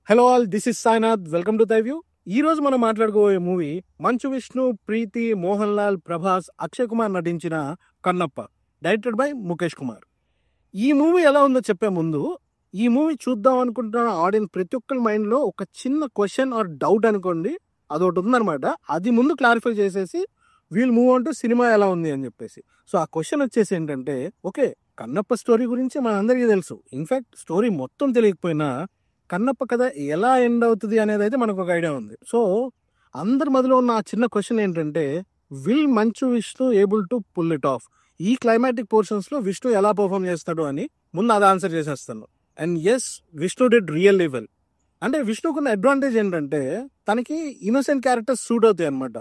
Hello all, this is Sainath. Welcome to దైవ్యూ. ఈ రోజు మనం మాట్లాడుకోబోయే మూవీ మంచు విష్ణు, ప్రీతి, మోహన్ లాల్, ప్రభాస్, అక్షయ్ కుమార్ నటించిన కన్నప్ప, డైరెక్టెడ్ బై ముఖేష్ కుమార్. ఈ మూవీ ఎలా ఉందో చెప్పే ముందు, ఈ మూవీ చూద్దాం అనుకుంటున్న ఆడియన్స్ ప్రతి ఒక్కరి మైండ్లో ఒక చిన్న క్వశ్చన్ ఆర్ డౌట్ అనుకోండి, అదొకటి ఉందన్నమాట. అది ముందు క్లారిఫై చేసేసి wheel move on to cinema ఎలా ఉంది అని చెప్పేసి. సో ఆ క్వశ్చన్ వచ్చేసి ఏంటంటే, ఓకే, కన్నప్ప స్టోరీ గురించి మనందరికీ తెలుసు. ఇన్ఫ్యాక్ట్ స్టోరీ మొత్తం తెలియకపోయినా కన్నప్ప కథ ఎలా ఎండ్ అవుతుంది అనేది అయితే మనకు ఒక ఐడియా ఉంది. సో అందరి మధ్యలో ఉన్న ఆ చిన్న క్వశ్చన్ ఏంటంటే, will Manchu Vishnu able to pull it off? ఈ క్లైమాటిక్ పోర్షన్స్ లో విష్ణు ఎలా పర్ఫామ్ చేస్తాడు అని ముందు అది ఆన్సర్ చేసేస్తాను. And yes, Vishnu did really well. అంటే విష్ణుకున్న అడ్వాంటేజ్ ఏంటంటే, తనకి ఇన్నోసెంట్ క్యారెక్టర్స్ సూట్ అవుతాయి అనమాట.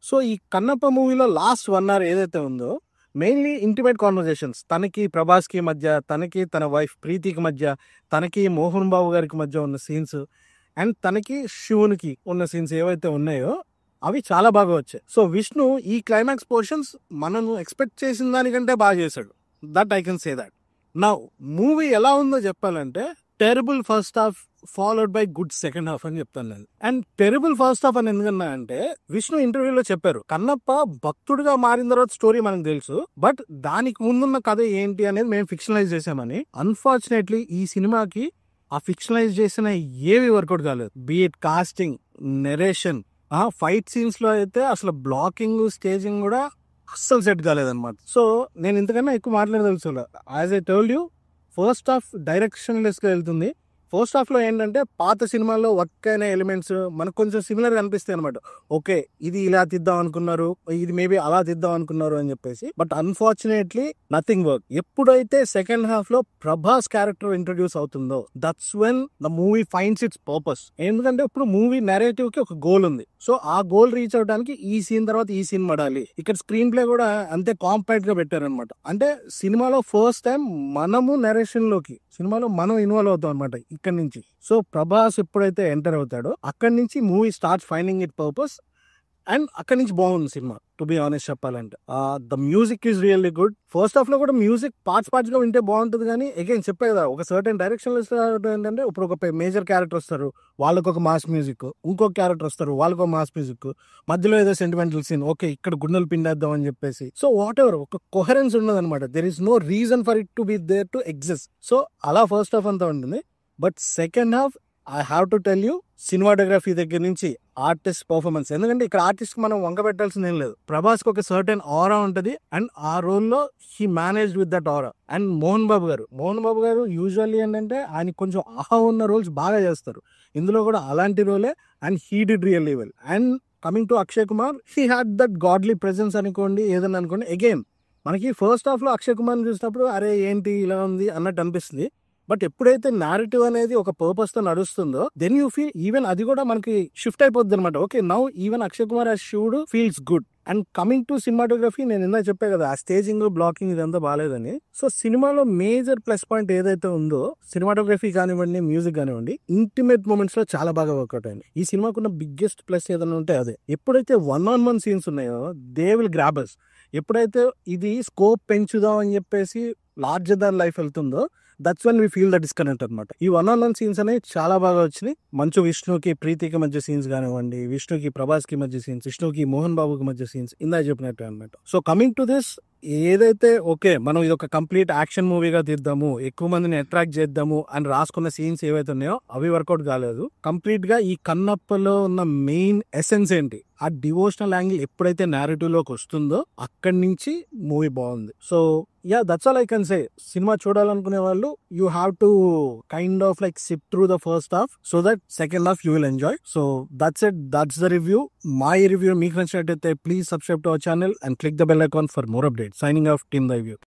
సో ఈ కన్నప్ప మూవీలో లాస్ట్ 1 hour ఏదైతే ఉందో, మెయిన్లీ ఇంటిమేట్ కాన్వర్జేషన్స్, తనకి ప్రభాస్కి మధ్య, తనకి తన వైఫ్ ప్రీతికి మధ్య, తనకి మోహన్ బాబు గారికి మధ్య ఉన్న సీన్స్, అండ్ తనకి శివునికి ఉన్న సీన్స్ ఏవైతే ఉన్నాయో అవి చాలా బాగా వచ్చాయి. సో విష్ణు ఈ క్లైమాక్స్ పోర్షన్స్ మనం ఎక్స్పెక్ట్ చేసిన దానికంటే బాగా చేశాడు. That I can say that. Now movie ఎలా ఉందో చెప్పాలంటే, terrible first half followed by good second half అని చెప్తాను నేను. అండ్ టెరబుల్ ఫస్ట్ హాఫ్ అని ఎందుకన్నా అంటే, విష్ణు ఇంటర్వ్యూలో చెప్పారు, కన్నప్ప భక్తుడిగా మారిన తర్వాత స్టోరీ మనకు తెలుసు, బట్ దానికి ముందున్న కథ ఏంటి అనేది మేము ఫిక్షనలైజ్ చేసామని. అన్ఫార్చునేట్లీ ఈ సినిమాకి ఆ ఫిక్షనలైజ్ చేసిన ఏవి వర్కౌట్ కాలేదు. Be it casting, narration, fight scenes లో అయితే అసలు బ్లాకింగ్, స్టేజింగ్ కూడా అస్సలు సెట్ కాలేదన్నమాట. సో నేను ఇంతకన్నా ఎక్కువ మాట్లాడదలుచు. As I told you, first half directionless గా వెళ్తుంది. ఫస్ట్ హాఫ్ లో ఏంటంటే, పాత సినిమాల్లో వర్క్ అయిన ఎలిమెంట్స్ మనకు కొంచెం సిమిలర్ గా అనిపిస్తాయి అనమాట. ఓకే, ఇది ఇలా తీద్దాం అనుకున్నారు, ఇది మేబీ అలా తీద్దాం అనుకున్నారు అని చెప్పేసి. But unfortunately nothing work. ఎప్పుడైతే సెకండ్ హాఫ్ లో ప్రభాస్ క్యారెక్టర్ ఇంట్రడ్యూస్ అవుతుందో, that's when the movie finds it's purpose. ఎందుకంటే ఇప్పుడు మూవీ నెరేటివ్ కి ఒక గోల్ ఉంది. సో ఆ గోల్ రీచ్ అవడానికి ఈ సీన్ తర్వాత ఈ సీన్ పడాలి. ఇక్కడ స్క్రీన్ ప్లే కూడా అంతే కాంపాక్ట్ గా పెట్టారనమాట. అంటే సినిమాలో ఫస్ట్ టైం మనము నెరేషన్ లోకి, సినిమాలో మనం ఇన్వాల్వ్ అవుతాం అనమాట ఇక్కడ నుంచి. సో ప్రభాస్ ఎప్పుడైతే ఎంటర్ అవుతాడో అక్కడి నుంచి movie start finding it purpose. And అక్కడి నుంచి బాగుంది సినిమా, టు బి ఆనెస్ట్ చెప్పాలంటే. The music is really good. First half లో కూడా మ్యూజిక్ పార్ట్స్ గా వింటే బాగుంటుంది, కానీ అగైన్ చెప్పే కదా, ఒక సర్టెన్ డైరెక్షన్ ఏంటంటే, ఇప్పుడు ఒక మేజర్ క్యారెక్టర్ వస్తారు, వాళ్ళకు ఒక మాస్ మ్యూజిక్, ఇంకొక క్యారెక్టర్ వస్తారు, వాళ్ళకు ఒక మాస్ మ్యూజిక్, మధ్యలో ఏదో సెంటిమెంటల్ సీన్, ఓకే ఇక్కడ గుండెలు పిండేద్దాం అని చెప్పేసి. సో వాట్ ఎవర్, ఒక కొహరెన్స్ ఉండదు అనమాట. There is no reason for it to be there to exist. So అలా ఫస్ట్ హాఫ్ అంతా ఉంటుంది. But second half, I have to tell you, cinematography దగ్గర నుంచి ఆర్టిస్ట్ పర్ఫార్మెన్స్. ఎందుకంటే ఇక్కడ ఆర్టిస్ట్ మనం వంక పెట్టాల్సింది ఏం లేదు. ప్రభాస్ కి ఒక సర్టెన్ ఆరా ఉంటది, అండ్ ఆ రోల్ లో he manage with that aura. And Mohan Babu గారు యూజువల్లీ ఏంటంటే, ఆయన కొంచెం ఆహా ఉన్న రోల్స్ బాగా చేస్తారు. ఇందులో కూడా అలాంటి రోలే, and he did really well. And coming to Akshay Kumar, he had that godly presence అనుకోండి, ఏదన్నా అనుకోండి. అగైన్ మనకి ఫస్ట్ హాఫ్ లో అక్షయ్ కుమార్ చూసినప్పుడు అరే ఏంటి ఇలా ఉంది అన్నట్టు అనిపిస్తుంది. బట్ ఎప్పుడైతే నారేటివ్ అనేది ఒక పర్పస్ తో నడుస్తుందో, దెన్ యూ ఫీల్ ఈవెన్ అది కూడా మనకి షిఫ్ట్ అయిపోద్ది అనమాట. Okay, now even Akshay Kumar as శివుడు feels good. And coming to cinematography, నేను ఇందాక చెప్పా కదా, ఆ స్టేజింగ్, బ్లాకింగ్ ఇదంతా బాగాలేదని. సో సినిమాలో మేజర్ ప్లస్ పాయింట్ ఏదైతే ఉందో, సినిమాటోగ్రఫీ కానివ్వండి, మ్యూజిక్ కానివ్వండి, ఇంటిమేట్ మూమెంట్స్ లో చాలా బాగా వర్కౌట్ అయింది. ఈ సినిమాకున్న బిగ్గెస్ట్ ప్లస్ ఏదైనా ఉంటే అదే. ఎప్పుడైతే 1-on-1 సీన్స్ ఉన్నాయో, దే విల్ గ్రాబ్ us. ఎప్పుడైతే ఇది స్కోప్ పెంచుదాం అని చెప్పేసి లార్జర్ దాన్ లైఫ్ వెళ్తుందో, that's when we feel the disconnect అనమాట. ఈ 1-on-1 సీన్స్ అనేవి చాలా బాగా వచ్చినాయి. మంచు విష్ణుకి ప్రీతికి మధ్య సీన్స్ కానివ్వండి, విష్ణుకి ప్రభాస్ కి మధ్య సీన్స్, విష్ణుకి మోహన్ బాబుకి మధ్య సీన్స్, ఇందా చెప్పినట్టు అనమాట. సో కమింగ్ టు దిస్, ఏదైతే ఓకే మనం ఇది ఒక కంప్లీట్ యాక్షన్ మూవీగా తీద్దాము, ఎక్కువ మందిని అట్రాక్ట్ చేద్దాము అని రాసుకున్న సీన్స్ ఏవైతే ఉన్నాయో అవి వర్కౌట్ కాలేదు. కంప్లీట్ గా ఈ కన్నప్పలో ఉన్న మెయిన్ ఎసెన్స్ ఏంటి, ఆ డివోషనల్ యాంగిల్ ఎప్పుడైతే నారేటివ్ లోకి వస్తుందో అక్కడి నుంచి మూవీ బాగుంది. So yeah, that's all I can say. Cinema చూడాలనుకునే వాళ్ళు, you have to kind of like sip through the first half so that second half you will enjoy. So that's it, that's the review. My review మీకు నచ్చినట్టయితే please subscribe to our channel and click the bell icon for more updates. Signing off, Team Daivu.